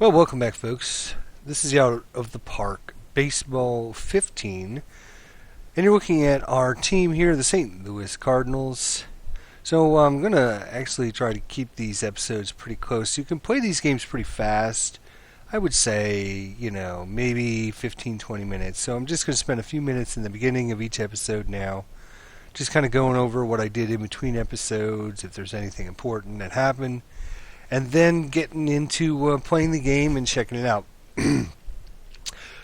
Well, welcome back, folks. This is Out of the Park Baseball 15, and you're looking at our team here, the St. Louis Cardinals. So I'm going to actually try to keep these episodes pretty close. You can play these games pretty fast. I would say, maybe 15, 20 minutes. So I'm just going to spend a few minutes in the beginning of each episode now, just kind of going over what I did in between episodes, if there's anything important that happened, and then getting into playing the game and checking it out.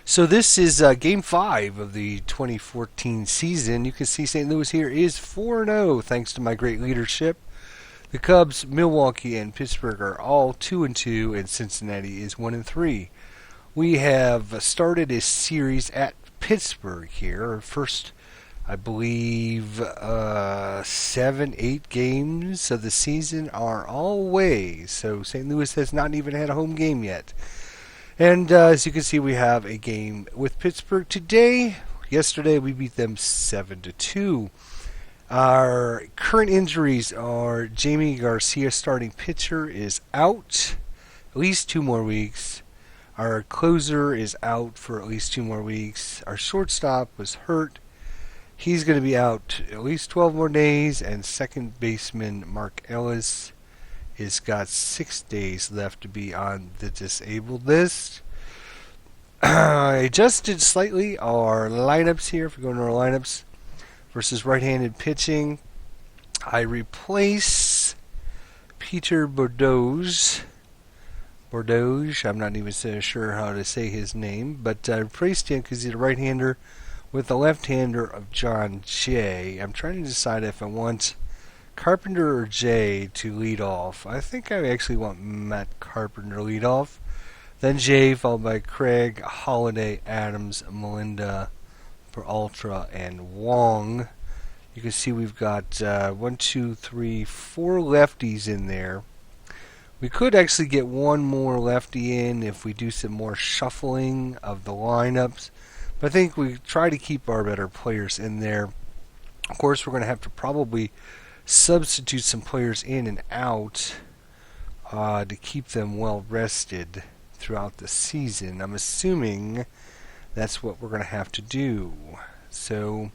So this is Game 5 of the 2014 season. You can see St. Louis here is 4-0 thanks to my great leadership. The Cubs, Milwaukee, and Pittsburgh are all 2-2, and Cincinnati is 1-3. We have started a series at Pittsburgh here. First, I believe 7, 8 games of the season are all away. So St. Louis has not even had a home game yet. And as you can see, we have a game with Pittsburgh today. Yesterday, we beat them 7-2. Our current injuries are Jamie Garcia, starting pitcher, is out at least 2 more weeks. Our closer is out for at least 2 more weeks. Our shortstop was hurt. He's going to be out at least 12 more days, and second baseman Mark Ellis has got 6 days left to be on the disabled list. I adjusted slightly our lineups here. If we go into our lineups versus right-handed pitching, I replace Peter Bordeaux. I'm not even so sure how to say his name, but I replaced him because he's a right-hander with the left-hander of John Jay. I'm trying to decide if I want Carpenter or Jay to lead off. I think I actually want Matt Carpenter to lead off. Then Jay, followed by Craig, Holiday, Adams, Melinda, Peralta, and Wong. You can see we've got 1, 2, 3, 4 lefties in there. We could actually get one more lefty in if we do some more shuffling of the lineups. But I think we try to keep our better players in there. Of course, we're going to have to probably substitute some players in and out to keep them well rested throughout the season. I'm assuming that's what we're going to have to do. So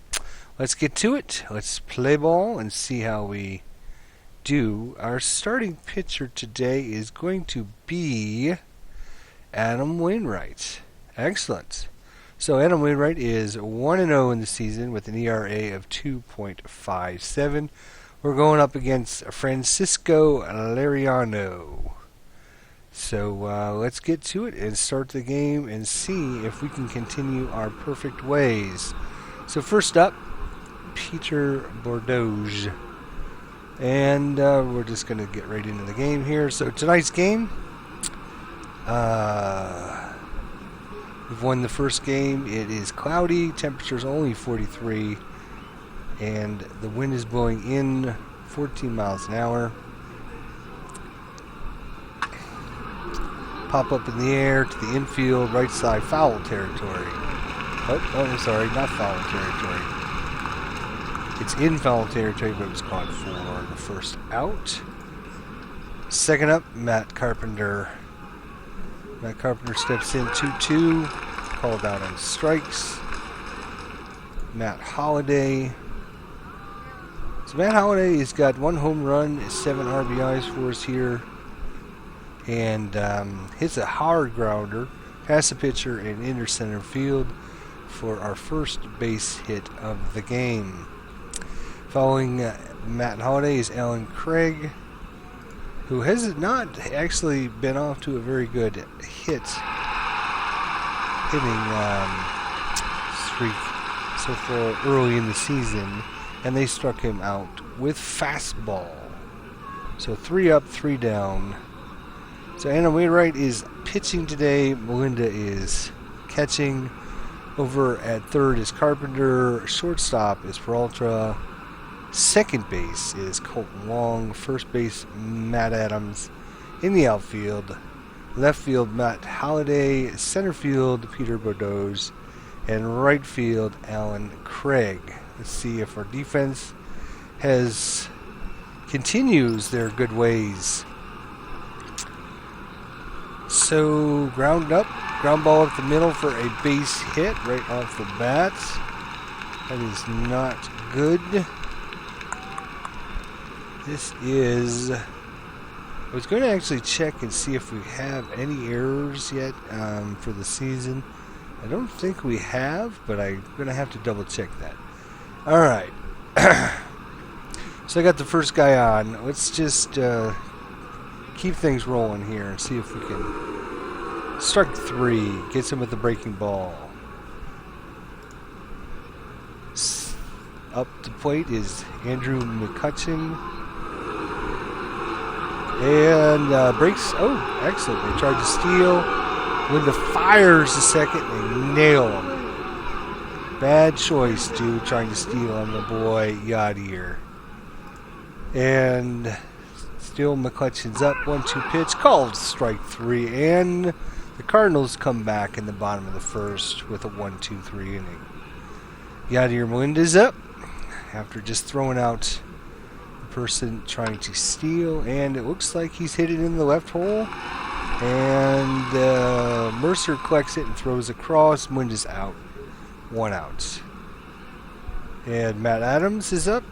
let's get to it. Let's play ball and see how we do. Our starting pitcher today is going to be Adam Wainwright. Excellent. So Adam Wainwright is 1-0 in the season with an ERA of 2.57. We're going up against Francisco Lariano. So let's get to it and start the game and see if we can continue our perfect ways. So first up, Peter Bordeaux. And we're just going to get right into the game here. So tonight's game, we've won the first game. It is cloudy. Temperature's only 43. And the wind is blowing in 14 miles an hour. Pop up in the air to the infield, right side, foul territory. Oh, I'm sorry, not foul territory. It's in foul territory, but it was caught for the first out. Second up, Matt Carpenter. Matt Carpenter steps in 2-2, called out on strikes. Matt Holiday. So Matt Holiday has got 1 home run, 7 RBIs for us here, and hits a hard grounder past the pitcher and into center field for our first base hit of the game. Following Matt Holiday is Alan Craig, who has not actually been off to a very good hitting streak so far early in the season, and they struck him out with fastball. So 3 up, 3 down. So Anna Wainwright is pitching today. Melinda is catching. Over at third is Carpenter. Shortstop is Peralta. Second base is Colton Long. First base, Matt Adams. In the outfield, left field, Matt Holiday. Center field, Peter Bordeaux. And right field, Alan Craig. Let's see if our defense continues their good ways. So ground ball up the middle for a base hit right off the bat. That is not good. This is... I was going to actually check and see if we have any errors yet for the season. I don't think we have, but I'm going to have to double check that. Alright. So I got the first guy on. Let's just keep things rolling here and see if we can strike 3. Gets him with the breaking ball. Up the plate is Andrew McCutcheon. And breaks. Oh, excellent. They tried to steal. Linda fires the second. They nail him. Bad choice, dude, trying to steal on the boy Yadier. And still McCutcheon's up. 1-2 pitch. Called strike 3. And the Cardinals come back in the bottom of the first with a 1-2-3 inning. Yadier Melinda's up after just throwing out person trying to steal, and it looks like he's hit it in the left hole, and Mercer collects it and throws across. Wind is out. 1 out. And Matt Adams is up.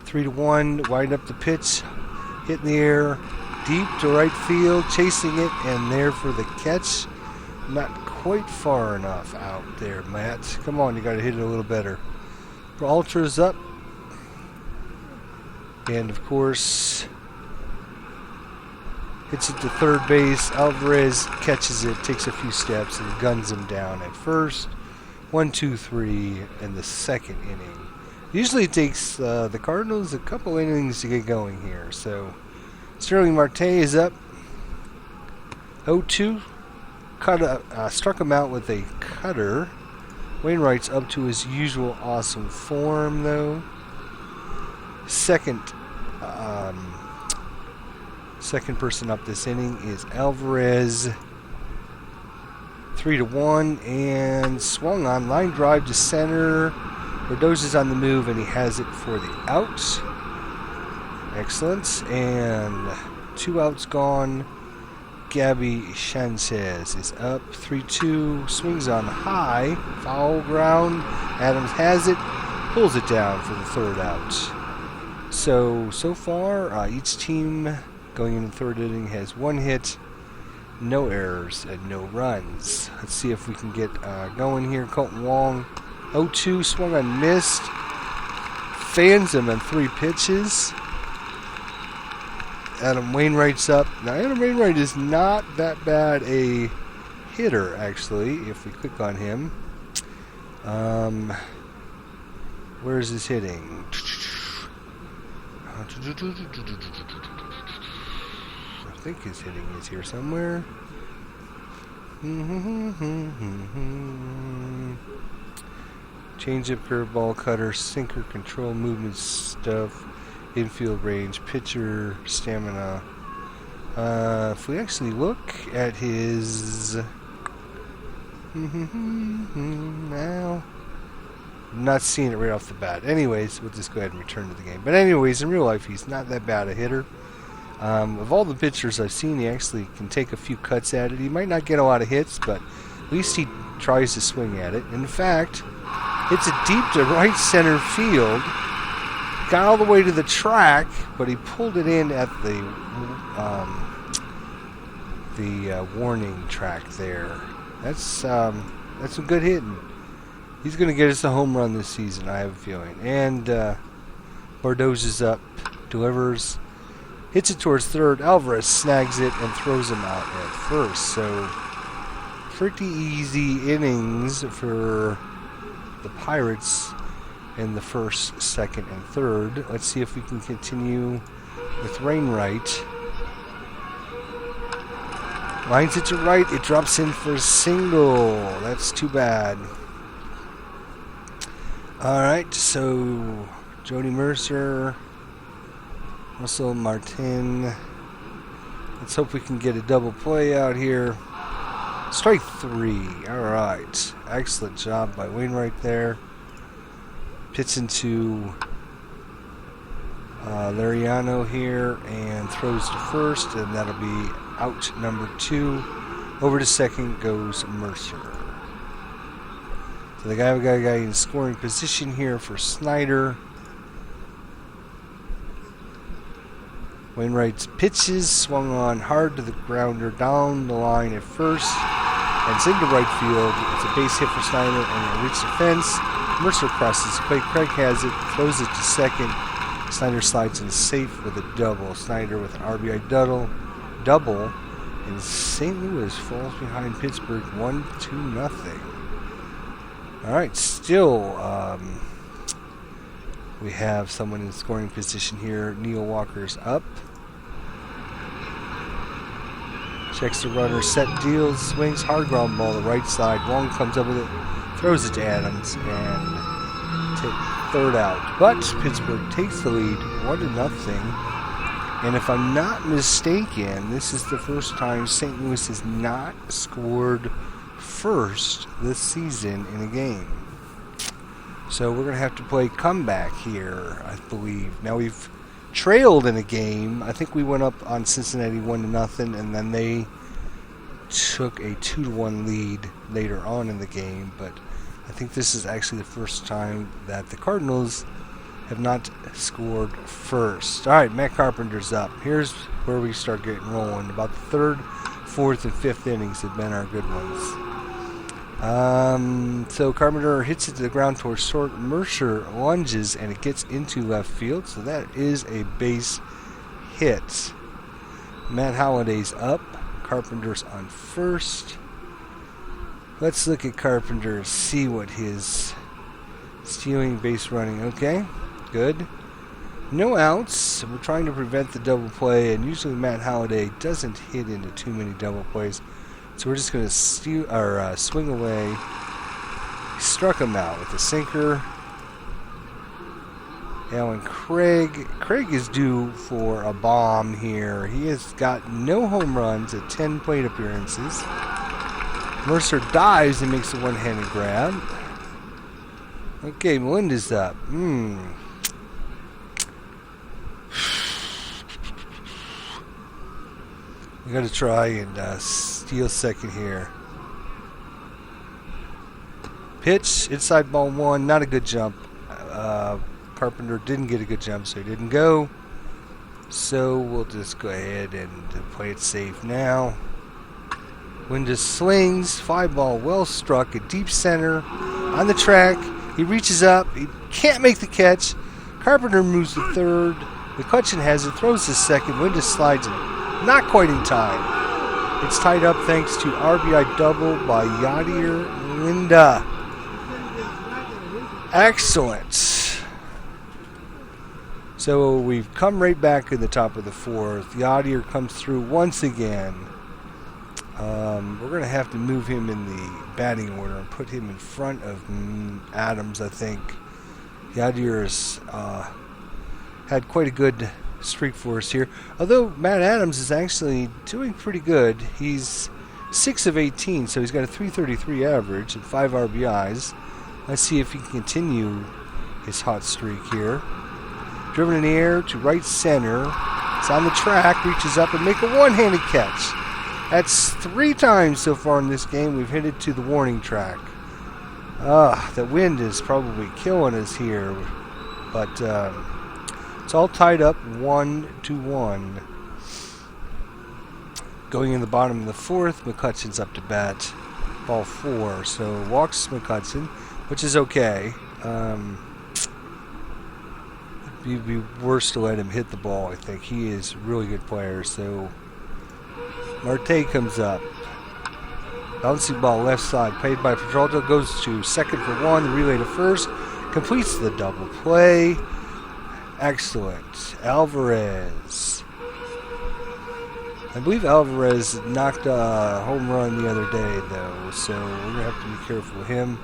3-1. Wind up the pitch. Hit in the air. Deep to right field. Chasing it, and there for the catch. Not quite far enough out there, Matt. Come on, you got to hit it a little better. Ultra's up. And, of course, hits it to third base. Alvarez catches it, takes a few steps, and guns him down at first. 1-2-3 in the second inning. Usually it takes the Cardinals a couple innings to get going here. So, Sterling Marte is up. 0-2. Struck him out with a cutter. Wainwright's up to his usual awesome form, though. Second person up this inning is Alvarez. 3-1, and swung on. Line drive to center. Mendoza's on the move, and he has it for the out. Excellent. And 2 outs gone. Gabby Sanchez is up. 3-2. Swings on high. Foul ground. Adams has it. Pulls it down for the third out. So far, each team going into the third inning has 1 hit, no errors, and no runs. Let's see if we can get going here. Colton Wong, 0-2, swung on, missed. Fans him on 3 pitches. Adam Wainwright's up. Now, Adam Wainwright is not that bad a hitter, actually, if we click on him. Where's his hitting? I think his hitting is here somewhere. Changeup, curveball, cutter, sinker, control, movement stuff, infield range, pitcher, stamina. If we actually look at his... now... I'm not seeing it right off the bat. Anyways, we'll just go ahead and return to the game. But anyways, in real life, he's not that bad a hitter. Of all the pitchers I've seen, he actually can take a few cuts at it. He might not get a lot of hits, but at least he tries to swing at it. In fact, it's a deep to right center field. Got all the way to the track, but he pulled it in at the warning track there. That's some good hitting. He's going to get us a home run this season, I have a feeling. And Bordeaux is up, delivers, hits it towards third. Alvarez snags it and throws him out at first. So, pretty easy innings for the Pirates in the first, second, and third. Let's see if we can continue with Wainwright. Lines it to right. It drops in for a single. That's too bad. Alright, so Jody Mercer, Russell Martin. Let's hope we can get a double play out here. Strike 3. Alright. Excellent job by Wainwright there. Pits into Lariano here and throws to first, and that'll be out number 2. Over to second goes Mercer. So we got a guy in scoring position here for Snyder. Wainwright's pitches swung on hard to the grounder down the line at first. And it's into right field. It's a base hit for Snyder, and it reaches the fence. Mercer crosses the plate. Craig has it, throws it to second. Snyder slides in safe with a double. Snyder with an RBI double. And St. Louis falls behind Pittsburgh 1-0. All right, still we have someone in scoring position here. Neil Walker's up. Checks the runner, set deals, swings, hard ground ball to the right side. Wong comes up with it, throws it to Adams, and third out. But Pittsburgh takes the lead 1-0. And if I'm not mistaken, this is the first time St. Louis has not scored first this season in a game. So we're going to have to play comeback here, I believe. Now we've trailed in a game. I think we went up on Cincinnati 1-0, and then they took a 2-1 lead later on in the game. But I think this is actually the first time that the Cardinals have not scored first. All right, Matt Carpenter's up. Here's where we start getting rolling. About the third, fourth, and fifth innings have been our good ones. So Carpenter hits it to the ground towards short. Mercer lunges, and it gets into left field. So that is a base hit. Matt Holliday's up. Carpenter's on first. Let's look at Carpenter, see what his stealing, base running. Okay, good. No outs. We're trying to prevent the double play, and usually Matt Holliday doesn't hit into too many double plays. So we're just going to swing away. He struck him out with a sinker. Alan Craig is due for a bomb here. He has got no home runs at 10 plate appearances. Mercer dives and makes a one-handed grab. Okay, Melinda's up. We got to try and steal second here. Pitch, inside ball 1, not a good jump. Carpenter didn't get a good jump, so he didn't go. So we'll just go ahead and play it safe now. Winda swings, 5-ball, well struck at deep center on the track. He reaches up, he can't make the catch. Carpenter moves to third. McCutcheon has it, throws to second. Winda slides in, not quite in time. It's tied up thanks to RBI double by Yadier Linda. Excellent. So we've come right back in the top of the fourth. Yadier comes through once again. We're going to have to move him in the batting order and put him in front of Adams, I think. Yadier's had quite a good streak for us here. Although Matt Adams is actually doing pretty good. He's 6 of 18, so he's got a .333 average and 5 RBIs. Let's see if he can continue his hot streak here. Driven in the air to right center. It's on the track, reaches up and make a one-handed catch. That's 3 times so far in this game we've hit it to the warning track. The wind is probably killing us here. But it's all tied up 1-1. Going in the bottom of the fourth, McCutcheon's up to bat. Ball 4. So walks McCutcheon, which is okay. It'd be worse to let him hit the ball, I think. He is a really good player. So Marte comes up. Bouncing ball left side, played by Pedralto, goes to second for 1, the relay to first, completes the double play. Excellent. Alvarez. I believe Alvarez knocked a home run the other day, though, so we're going to have to be careful with him.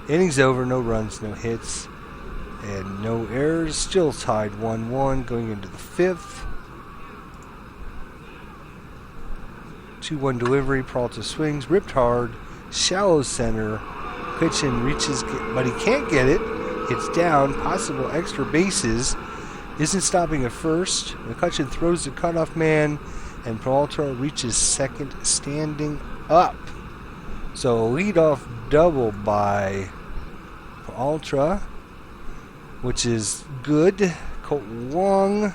Innings over, no runs, no hits, and no errors. Still tied 1-1 going into the fifth. 2-1 delivery, Peralta swings, ripped hard, shallow center. Kitchen reaches, but he can't get it. It's down, possible extra bases. Isn't stopping at first. McCutcheon throws the cutoff man and Peralta reaches second standing up. So a leadoff double by Peralta, which is good. Colton Wong.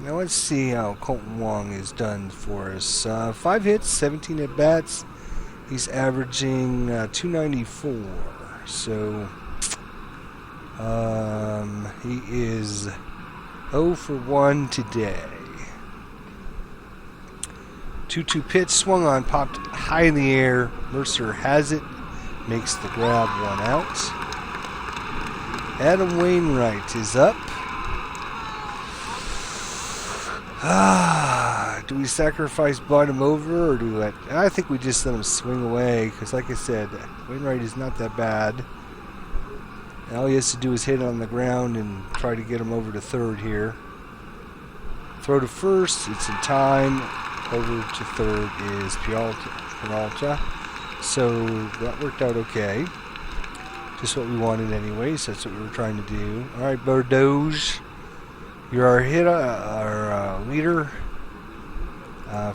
Now let's see how Colton Wong is done for us. 5 hits, 17 at bats. He's averaging 294. So he is 0 for 1 today. 2-2 pitch, swung on, popped high in the air. Mercer has it, makes the grab, 1 out. Adam Wainwright is up. Do we sacrifice bottom over, or do we let... I think we just let him swing away, because like I said, Wainwright is not that bad. All he has to do is hit on the ground and try to get him over to third here. Throw to first, it's in time. Over to third is Peralta. So that worked out okay. Just what we wanted anyways. That's what we were trying to do. Alright, Bordeaux. You're our hitter, our leader.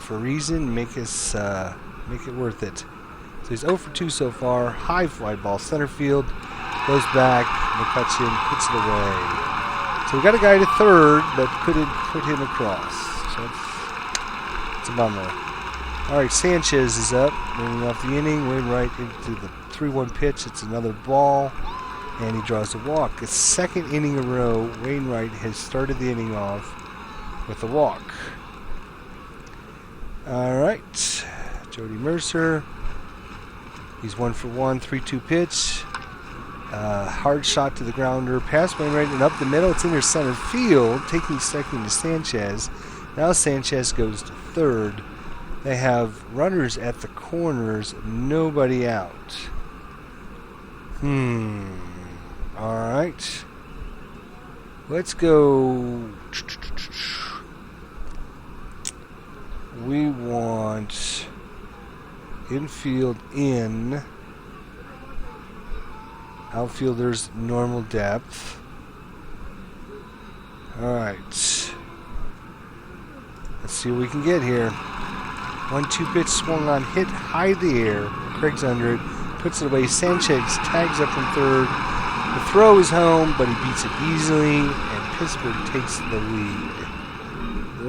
For a reason, make it worth it. So he's 0 for 2 so far. High fly ball, center field. Goes back, McCutcheon puts it away. So we got a guy to third, but couldn't put him across. So it's a bummer. Alright, Sanchez is up, moving off the inning. Wainwright into the 3-1 pitch. It's another ball, and he draws a walk. A second inning in a row, Wainwright has started the inning off with a walk. Alright, Jody Mercer. He's 1 for 1, 3-2 pitch. Hard shot to the grounder, past Wainwright and up the middle. It's in their center field, taking second to Sanchez. Now Sanchez goes to third. They have runners at the corners, nobody out. Alright. Let's go. We want infield in. Outfielders normal depth. Alright. Let's see what we can get here. 1-2 pitch swung on, hit high in the air. Craig's under it, puts it away. Sanchez tags up from third. The throw is home, but he beats it easily, and Pittsburgh takes the lead.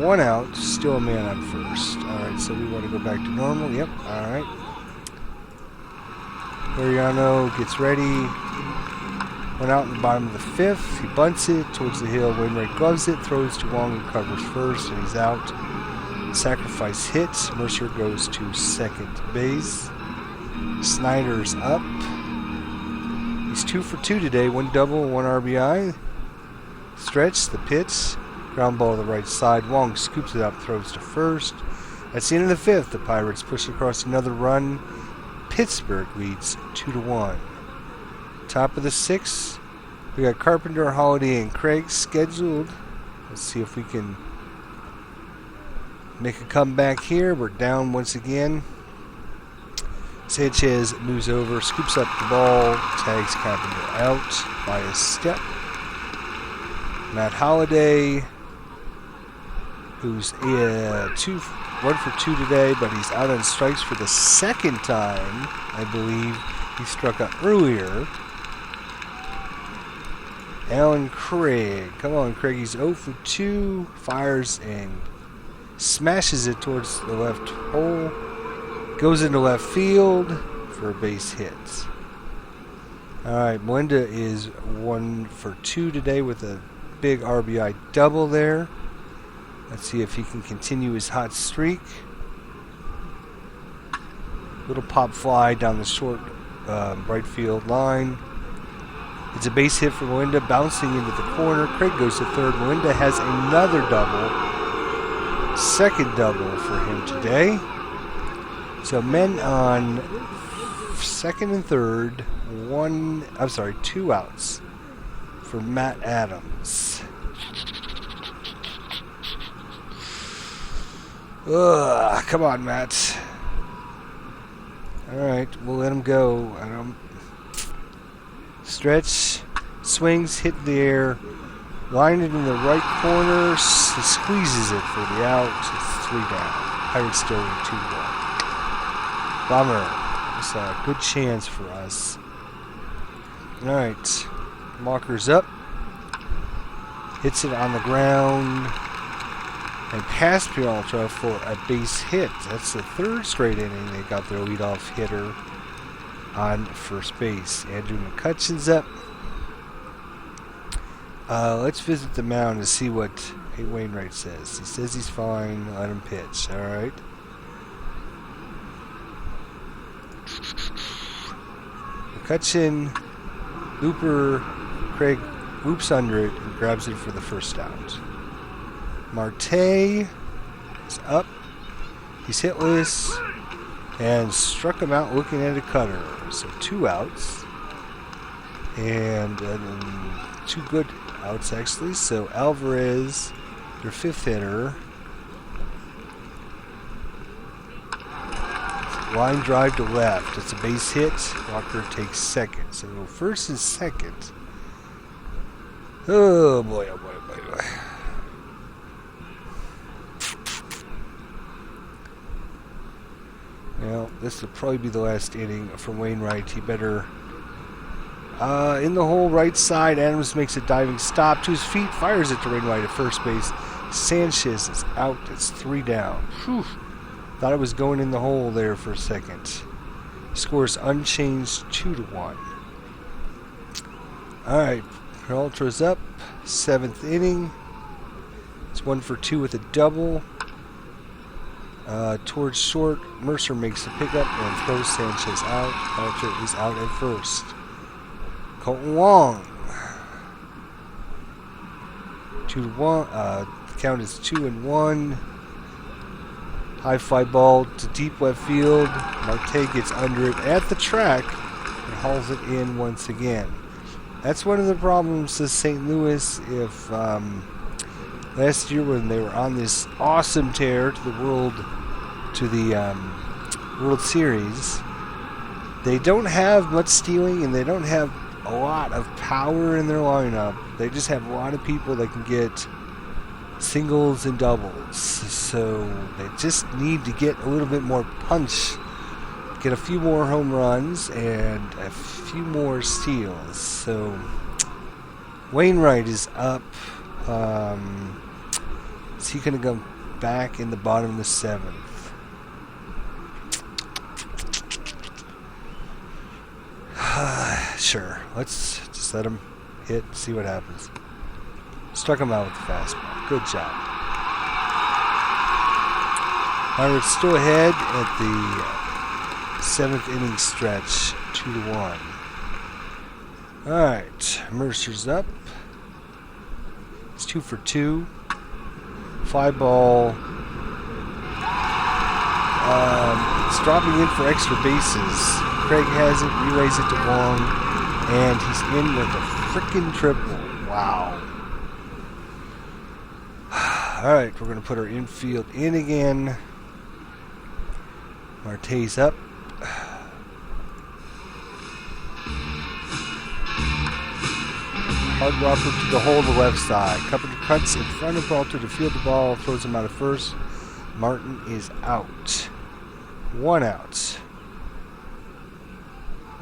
1 out, still a man on first. Alright, so we want to go back to normal. Yep, alright. Mariano gets ready. 1 out in the bottom of the 5th. He bunts it towards the hill. Wainwright gloves it, throws to Wong, and covers first, and he's out. Sacrifice hits. Mercer goes to second base. Snyder's up. He's 2 for 2 today. 1 double, 1 RBI. Stretch, the pitch. Ground ball to the right side. Wong scoops it up, throws to first. That's the end of the 5th. The Pirates push across another run. Pittsburgh leads 2-1. Top of the 6th. We got Carpenter, Holiday, and Craig scheduled. Let's see if we can make a comeback here. We're down once again. Sanchez moves over, scoops up the ball, tags Carpenter out by a step. Matt Holiday, who's 1 for 2 today, but he's out on strikes for the second time. I believe he struck out earlier. Alan Craig. Come on, Craig. He's 0 for 2. Fires and smashes it towards the left hole. Goes into left field for a base hit. Alright, Melinda is 1 for 2 today with a big RBI double there. Let's see if he can continue his hot streak. Little pop fly down the short right field line. It's a base hit for Melinda, bouncing into the corner. Craig goes to third. Melinda has another double. Second double for him today. So men on second and third. 2 outs for Matt Adams. Come on, Matt. Alright, we'll let him go. Stretch, swings, hit in the air, lined it in the right corner, He squeezes it for the out. It's 3 down. Pirates still in 2-1. Bummer. It's a good chance for us. Alright. Walker's up. Hits it on the ground. And past Peralta for a base hit. That's the 3rd straight inning they got their leadoff hitter on first base. Andrew McCutcheon's up. Let's visit the mound and see what Wainwright says. He says he's fine. Let him pitch. Alright. McCutcheon, Looper, Craig whoops under it and grabs it for the first out. Marte is up. He's hitless and struck him out looking at a cutter. So 2 outs. And 2 good outs actually. So Alvarez, their 5th hitter. Line drive to left. It's a base hit. Walker takes second. So first and second. Oh boy, oh boy, oh boy, oh boy. Well, this will probably be the last inning from Wainwright. He better... in the hole right side, Adams makes a diving stop to his feet, fires it to Wainwright at first base. Sanchez is out. It's 3 down. Whew. Thought it was going in the hole there for a second. Scores unchanged 2-1. Alright, Peralta's up. 7th inning. It's 1 for 2 with a double. Towards short, Mercer makes a pickup and throws Sanchez out. Peralta is out at first. Colton Wong. 2-1. The count is 2-1. High fly ball to deep left field. Marte gets under it at the track and hauls it in once again. That's one of the problems with St. Louis. If last year when they were on this awesome tear to the World Series, they don't have much stealing and they don't have a lot of power in their lineup. They just have a lot of people that can get singles and doubles. So they just need to get a little bit more punch, get a few more home runs and a few more steals. So Wainwright is up. Is he going to go back in the bottom of the 7th? Sure. Let's just let him hit, see what happens. Struck him out with the fastball. Good job. Pirates still ahead at the 7th inning stretch, 2-1. Alright, Mercer's up. It's 2 for 2. Fly ball. It's dropping in for extra bases. Craig has it, relays it to Wong, and he's in with a freaking triple. Wow. Alright, we're going to put our infield in again. Marte's up. Hard Rocker to the hole to the left side. Cupper cuts in front of Peralta to field the ball, throws him out at first. Martin is out. 1 out.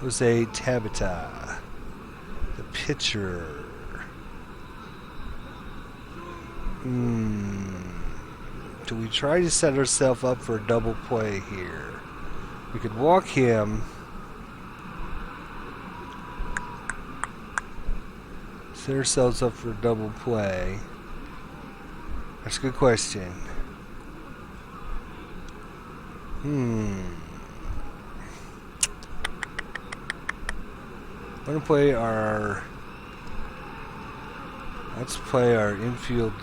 Jose Tabata, the pitcher. Do we try to set ourselves up for a double play here? We could walk him. Set ourselves up for a double play. That's a good question. Let's play our infield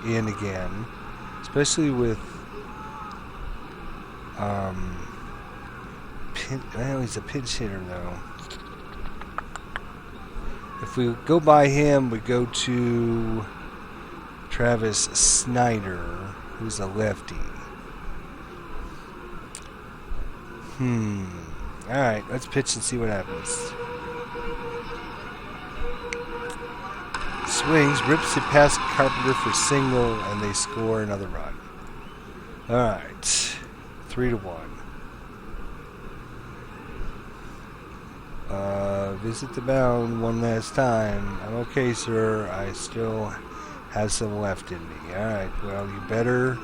in again, especially with he's a pinch hitter though. If we go by him, we go to Travis Snyder, who's a lefty. Alright, let's pitch and see what happens. swings, rips it past Carpenter for single, and they score another run. All right, 3-1. Visit the mound one last time. I'm okay, sir. I still have some left in me. All right, well, you better.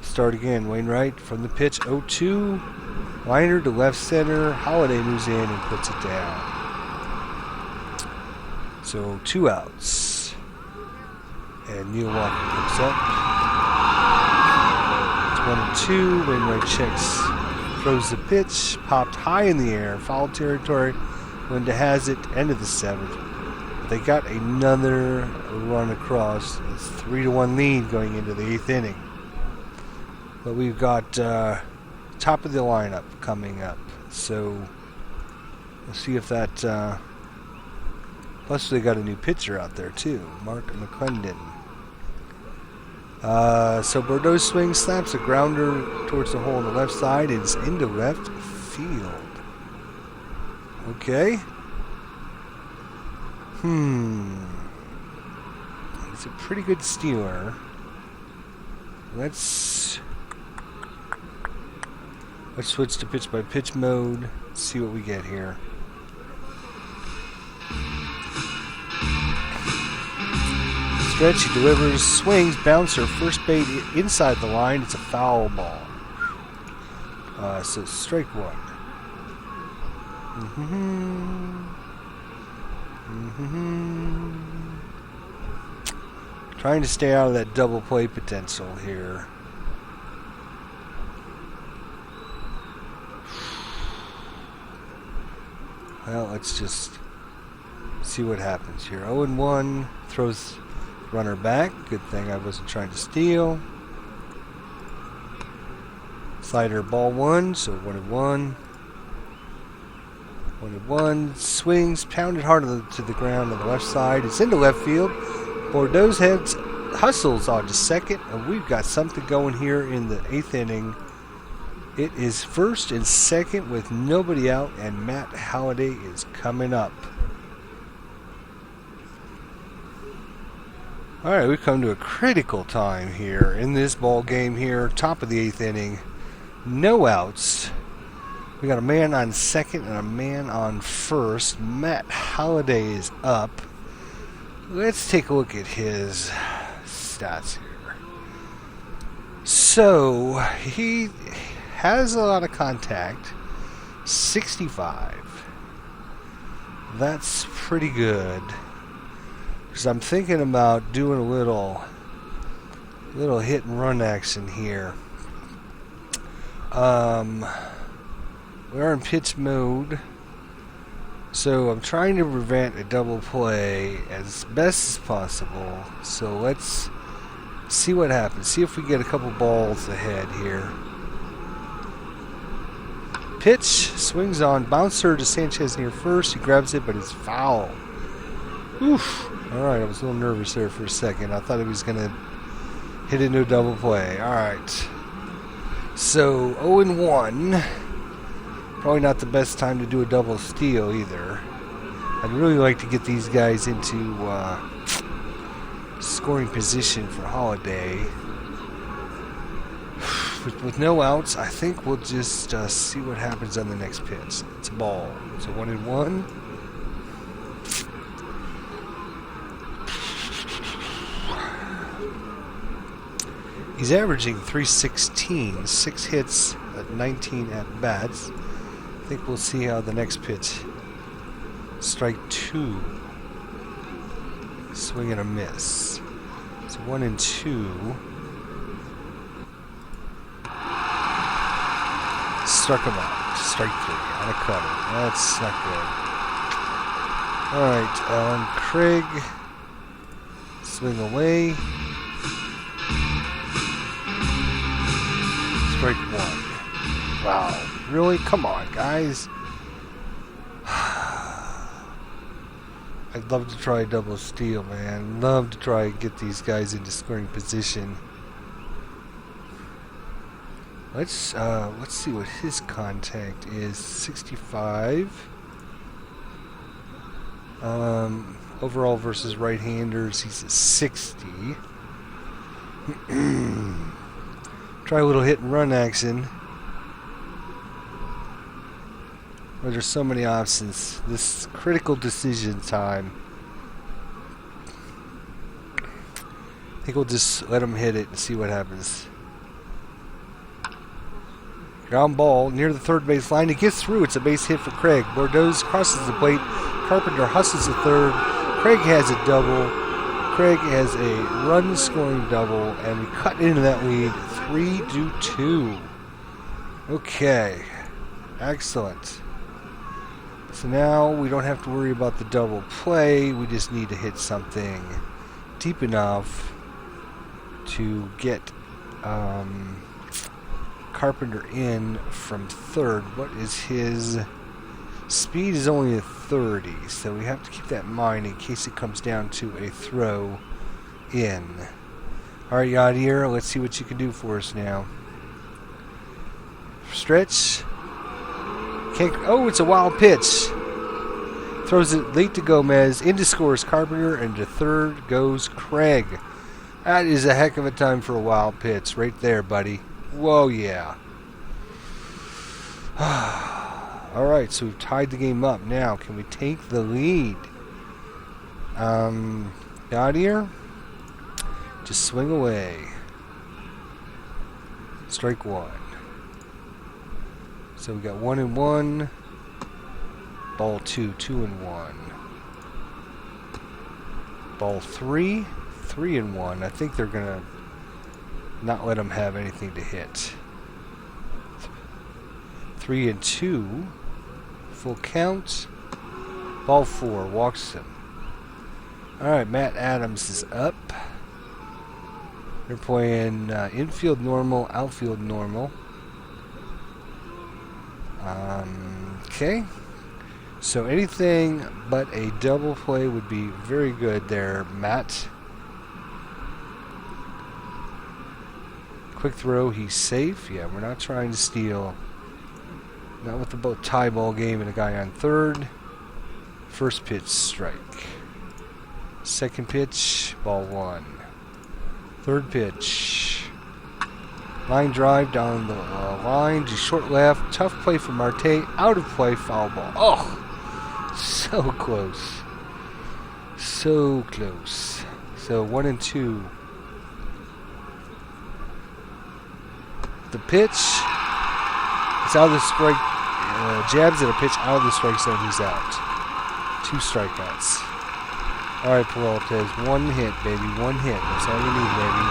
Start again. Wainwright from the pitch. 0-2. Liner to left center. Holiday moves in and puts it down. So 2 outs. And Neil Walker picks up. It's 1-2. Wainwright checks. Throws the pitch. Popped high in the air. Foul territory. Linda has it. End of the 7th. They got another run across. It's 3-1 lead going into the 8th inning. But we've got top of the lineup coming up. So we'll see if that... plus they got a new pitcher out there too. Mark McClendon. So Bordeaux swings, slaps a grounder towards the hole on the left side. It's into left field. Okay. He's a pretty good stealer. Let's switch to pitch by pitch mode. See what we get here. Stretch, he delivers, swings, bouncer, first bait inside the line. It's a foul ball. So strike 1. Trying to stay out of that double play potential here. Well, let's just see what happens here. 0-1, throws runner back. Good thing I wasn't trying to steal. Slider ball 1, so 1-1. 1-1, swings, pounded hard to the ground on the left side. It's into left field. Bordeaux heads, hustles on to second, and we've got something going here in the 8th inning. It is first and second with nobody out, and Matt Halliday is coming up. All right, we've come to a critical time here in this ball game here, top of the 8th inning. No outs. We got a man on second and a man on first. Matt Halliday is up. Let's take a look at his stats here. So, he has a lot of contact. 65. That's pretty good. Because I'm thinking about doing a little hit and run action here. We are in pitch mode, so I'm trying to prevent a double play as best as possible. So let's see what happens. See if we get a couple balls ahead here. Pitch, swings on, bouncer to Sanchez near first. He grabs it, but it's foul. Oof. Alright, I was a little nervous there for a second. I thought he was going to hit into a double play. Alright. So, 0-1. Probably not the best time to do a double steal either. I'd really like to get these guys into scoring position for Holiday. With no outs, I think we'll just see what happens on the next pitch. It's a ball. So 1-1. He's averaging .316, 6 hits at 19 at bats. I think we'll see how the next pitch. Strike 2. Swing and a miss. It's 1-2. Struck him out. Strike 3 on a cutter. That's not good. Alright, Craig. Swing away. Strike 1. Wow. Really? Come on, guys. I'd love to try a double steal, man. Love to try and get these guys into scoring position. Let's see what his contact is. 65. Overall versus right-handers, he's a 60. Try a little hit and run action. Well, there's so many options. This is critical decision time. I think we'll just let him hit it and see what happens. Ground ball near the third base line. It gets through. It's a base hit for Craig. Bordeaux crosses the plate. Carpenter hustles the third. Craig has a double. Craig has a run-scoring double, and we cut into that lead 3-2. Okay. Excellent. So now we don't have to worry about the double play. We just need to hit something deep enough to get Carpenter in from third. What is his speed? Is only a 30, so we have to keep that in mind in case it comes down to a throw in. Alright, Yadier, let's see what you can do for us now. Stretch. Oh, it's a wild pitch. Throws it late to Gomez. Into scores Carpenter, and to third goes Craig. That is a heck of a time for a wild pitch right there, buddy. Whoa, yeah. Alright, so we've tied the game up. Now, can we take the lead? Yadier? Just swing away. Strike one. So we got 1-1. Ball 2, 2-1. Ball 3, 3-1. I think they're gonna not let him have anything to hit. 3-2. Full count. Ball 4. Walks him. Alright, Matt Adams is up. They're playing infield normal, outfield normal. Okay. So anything but a double play would be very good there, Matt. Quick throw, he's safe. Yeah, we're not trying to steal. Not with the tie ball game and a guy on third. First pitch, strike. Second pitch, ball 1. Third pitch. Line drive down the line to short left. Tough play from Marte. Out of play, foul ball. Oh! So close. So close. So 1-2. The pitch. It's out of the strike. Jabs at a pitch out of the strike zone. He's out. 2 strikeouts. Alright, Peraltez. 1 hit, baby. 1 hit. That's all you need, baby.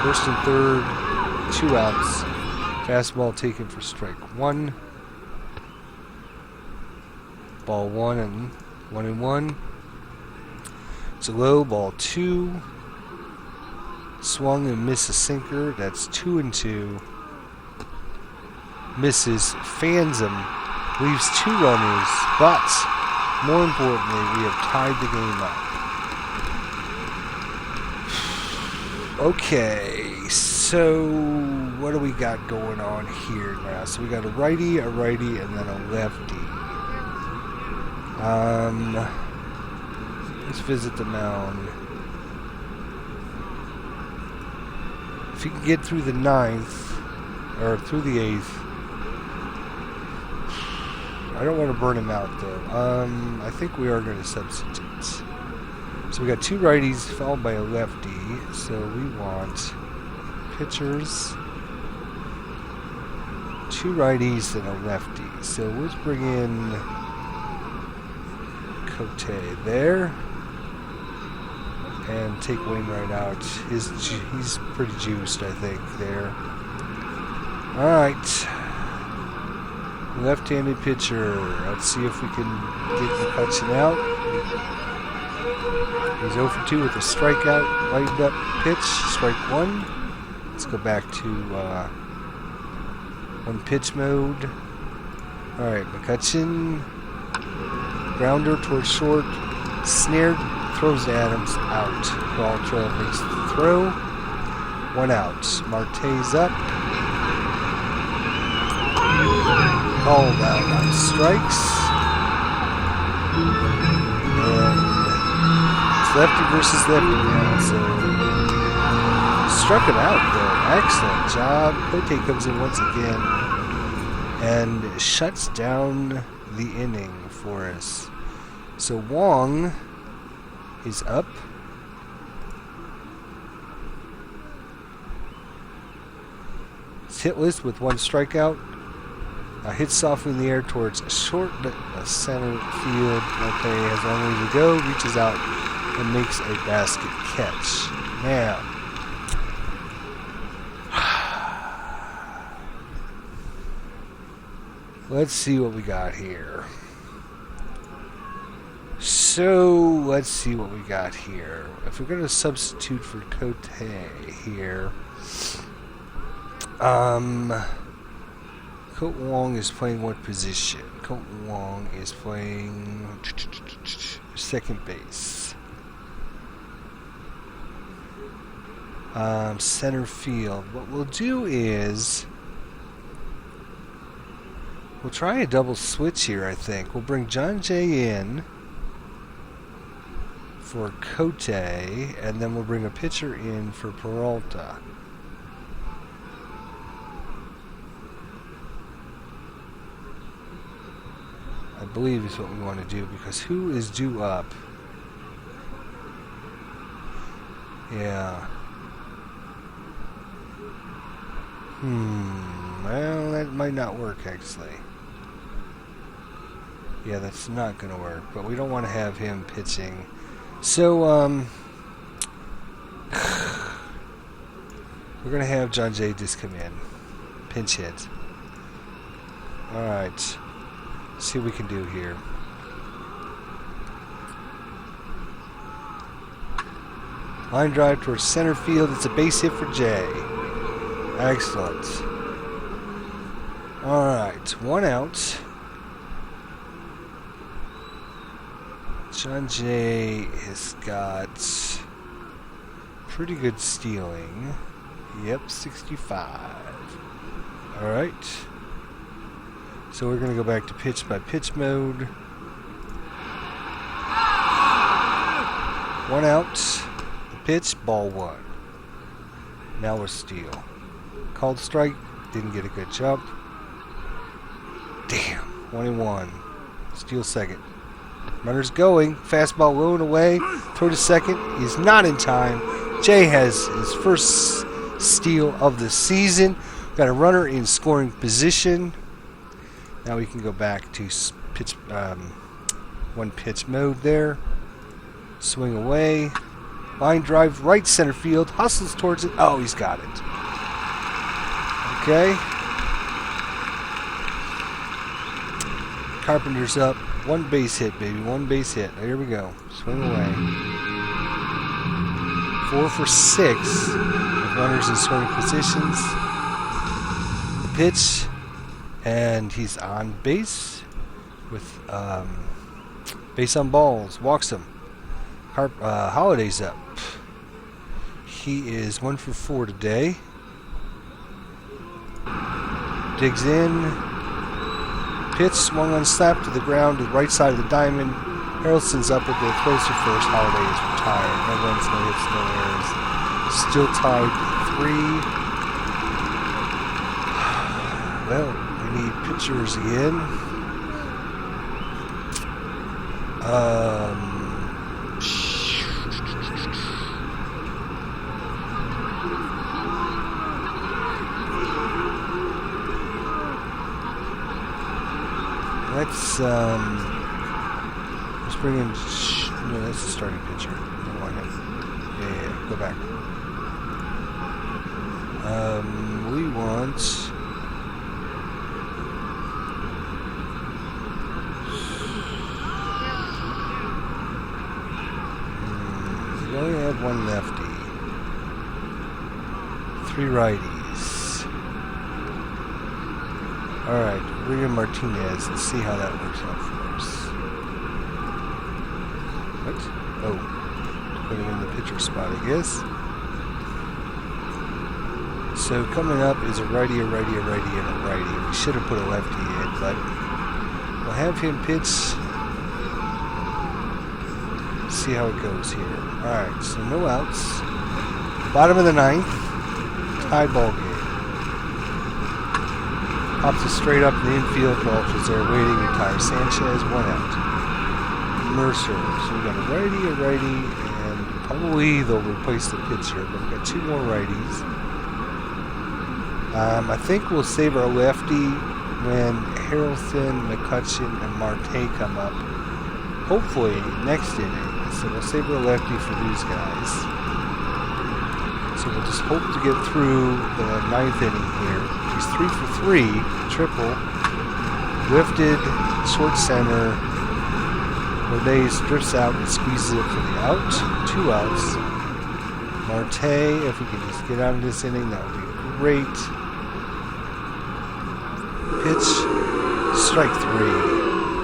First and third. 2 outs. Fastball taken for strike 1. Ball 1 and 1-1. It's a low. Ball 2. Swung and missed a sinker. That's 2-2. Misses. Fans him. Leaves 2 runners. But more importantly, we have tied the game up. Okay. So what do we got going on here now? So we got a righty, and then a lefty. Let's visit the mound. If you can get through the 9th, or through the 8th, I don't want to burn him out though. I think we are going to substitute. So we got 2 righties followed by a lefty. So we want pitchers, 2 righties and a lefty. So let's bring in Cote there. And take Wainwright out. He's pretty juiced, I think, there. Alright. Left-handed pitcher. Let's see if we can get McCutcheon out. He's 0 for 2 with a strikeout. Lightened up pitch. Strike 1. Let's go back to 1 pitch mode. Alright, McCutcheon. Grounder towards short. Snared. Throws to Adams out. Ball trail makes the throw. 1 out. Marte's up. Called out on strikes. And it's lefty versus lefty now, so struck him out there. Excellent job. Cote comes in once again and shuts down the inning for us. So Wong is up. It's hitless with 1 strikeout. Hits softly in the air towards short center field. Marte has a long way to go. Reaches out and makes a basket catch. Man. Let's see what we got here. So, let's see what we got here. If we're going to substitute for Cote here, Cote Wong is playing what position? Cote Wong is playing second base. Center field. What we'll do is we'll try a double switch here, I think. We'll bring John Jay in for Cote, and then we'll bring a pitcher in for Peralta. I believe is what we want to do, because who is due up? Yeah. Well, that might not work, actually. Yeah, that's not going to work, but we don't want to have him pitching. So, we're going to have John Jay just come in. Pinch hit. Alright. See what we can do here. Line drive towards center field. It's a base hit for Jay. Excellent. Alright, 1 out. John Jay has got pretty good stealing. Yep, 65. Alright. So we're going to go back to pitch by pitch mode. 1 out. The pitch, ball 1. Now we're steal. Called strike. Didn't get a good jump. Damn. 1-1. Steal second. Runner's going. Fastball low and away. Throw to second. He's not in time. Jay has his first steal of the season. Got a runner in scoring position. Now we can go back to pitch, 1 pitch mode there. Swing away. Line drive right center field. Hustles towards it. Oh, he's got it. Okay. Carpenter's up. 1 base hit, baby. 1 base hit. Here we go. Swing away. 4 for 6 with runners in scoring positions. The pitch. And he's on base with base on balls. Walks him. Holiday's up. He is 1 for 4 today. Digs in. Pitch swung on slap to the ground to the right side of the diamond. Harrelson's up with the closer first. Holiday is retired. No runs, no hits, no errors. Still tied 3. Well, we need pitchers again. Let's bring in. No, that's the starting pitcher. I don't want him. Yeah, go back. We want. We only have 1 lefty. 3 righties. Alright, William Martinez. Let's see how that works out for us. What? Oh. Put him in the pitcher spot, I guess. So coming up is a righty, a righty, a righty, and a righty. We should have put a lefty in, but we'll have him pitch. See how it goes here. Alright, so no outs. Bottom of the ninth. Tied ball game. Pops it straight up in the infield. Walters there waiting. Retires Sanchez. 1 out. Mercer. So we got a righty, and probably they'll replace the pitcher. But we got 2 more righties. I think we'll save our lefty when Harrelson, McCutcheon, and Marte come up. Hopefully next inning. So we'll save our lefty for these guys. So we'll just hope to get through the 9th inning here. He's 3 for 3, triple. Lifted, short center. Rodez drifts out and squeezes it for the out. 2 outs. Marte, if we can just get out of this inning, that would be great. Pitch, strike 3.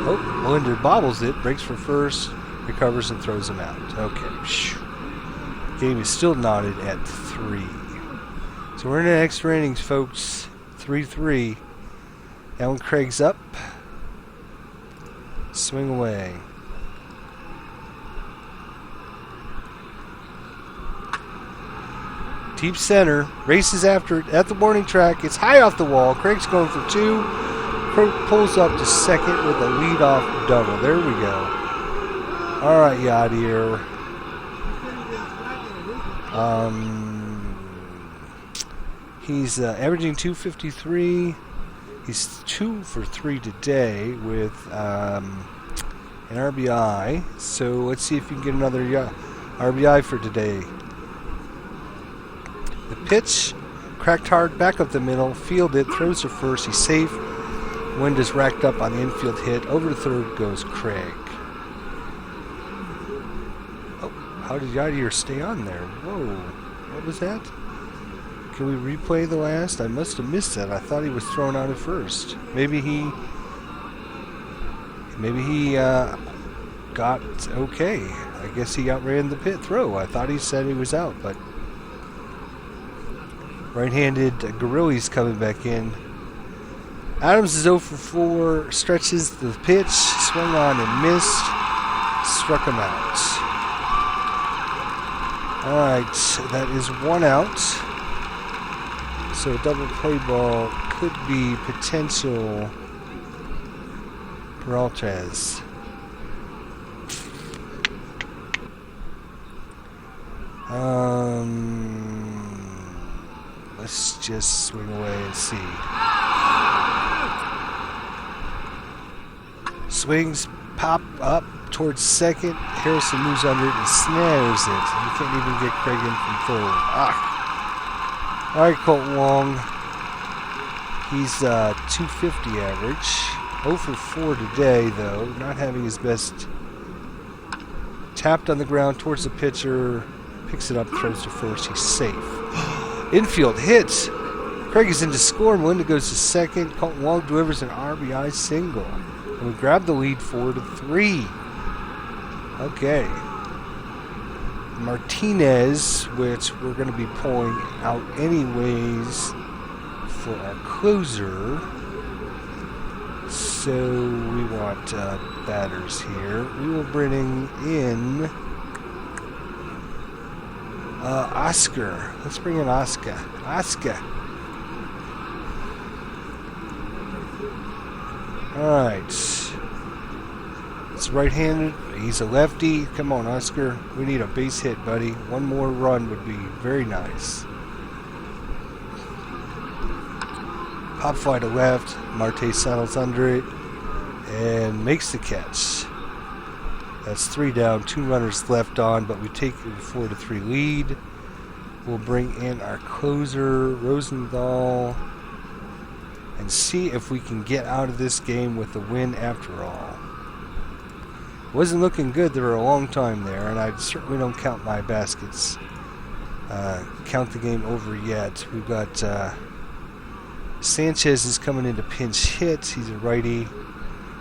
Oh, Linder bobbles it, breaks for first, recovers and throws him out. Okay. Game is still knotted at 3. So we're in the extra innings, folks. 3-3. Alan Craig's up. Swing away. Deep center. Races after it at the warning track. It's high off the wall. Craig's going for 2. Pulls up to second with a leadoff double. There we go. All right, Yadier. He's averaging 253. He's 2 for 3 today with an RBI. So let's see if you can get another RBI for today. The pitch, cracked hard, back up the middle, field it, throws to first. He's safe. Wind is racked up on the infield hit. Over to third goes Craig. Oh, how did Yadier stay on there? Whoa, what was that? Can we replay the last? I must have missed that. I thought he was thrown out at first. Maybe he got okay. I guess he outran the pit throw. I thought he said he was out, but right-handed Gorilli's coming back in. Adams is 0 for 4, stretches the pitch, swung on and missed, struck him out. Alright, that is 1 out. So a double play ball could be potential Peraltez. Let's just swing away and see. Swings, pop up towards second. Harrison moves under it and snares it. You can't even get Craig in from third. All right, Colton Wong. He's 250 average. 0 for 4 today, though. Not having his best. Tapped on the ground towards the pitcher. Picks it up, throws to first. He's safe. Infield hits. Craig is in to score. Melinda goes to second. Colton Wong delivers an RBI single. And we grab the lead 4-3. Okay. Martinez, which we're going to be pulling out anyways for our closer. So we want batters here. We will bring in Oscar. Let's bring in Oscar. Oscar. Alright. It's right-handed. He's a lefty. Come on, Oscar. We need a base hit, buddy. One more run would be very nice. Pop fly to left. Marte settles under it and makes the catch. That's 3 down, 2 runners left on, but we take a 4-3 lead. We'll bring in our closer, Rosenthal, and see if we can get out of this game with a win after all. Wasn't looking good there for a long time there, and I certainly don't count my baskets. Count the game over yet. We've got Sanchez is coming into pinch hit. He's a righty.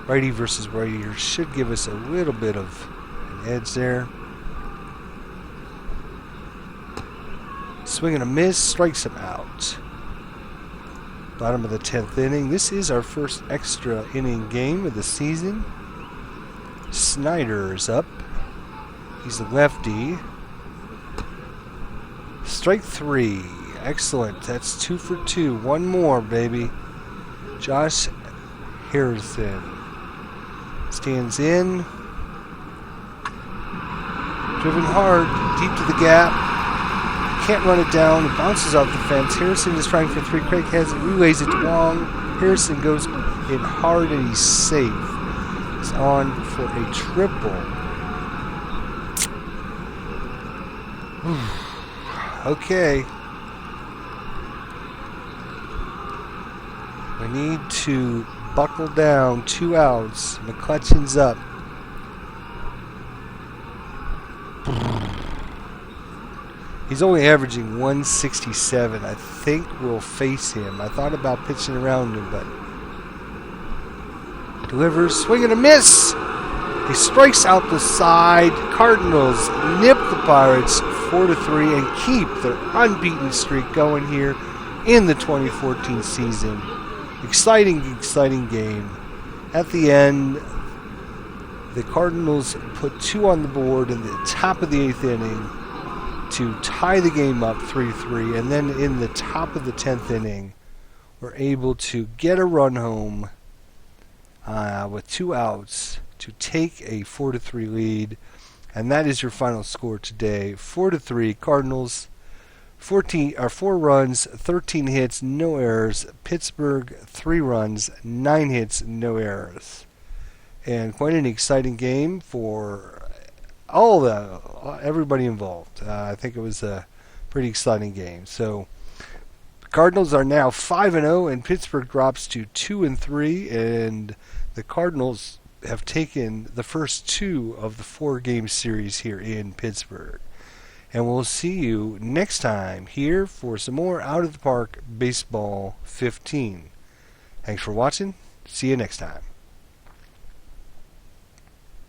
Righty versus righty should give us a little bit of an edge there. Swing and a miss, strikes him out. Bottom of the 10th inning. This is our first extra inning game of the season. Snyder's up. He's a lefty. Strike 3. Excellent. That's 2 for 2. One more, baby. Josh Harrison stands in. Driven hard, deep to the gap. Can't run it down. It bounces off the fence. Harrison is trying for 3. Craig has it. Relays it to Wong. Harrison goes in hard and he's safe. He's on for a triple. Okay. We need to buckle down. 2 outs. McCutcheon's up. He's only averaging 167. I think we'll face him. I thought about pitching around him, but delivers, swing and a miss. He strikes out the side. Cardinals nip the Pirates 4-3 and keep their unbeaten streak going here in the 2014 season. Exciting game. At the end, the Cardinals put 2 on the board in the top of the 8th inning to tie the game up 3-3, and then in the top of the 10th inning, we're able to get a run home with 2 outs to take a 4-3 lead, and that is your final score today. 4-3 Cardinals. 4 runs, 13 hits, no errors. Pittsburgh 3 runs, 9 hits, no errors. And quite an exciting game for everybody involved. I think it was a pretty exciting game. So the Cardinals are now 5-0, and Pittsburgh drops to 2-3, and the Cardinals have taken the first 2 of the 4-game series here in Pittsburgh. And we'll see you next time here for some more Out of the Park Baseball 15. Thanks for watching. See you next time.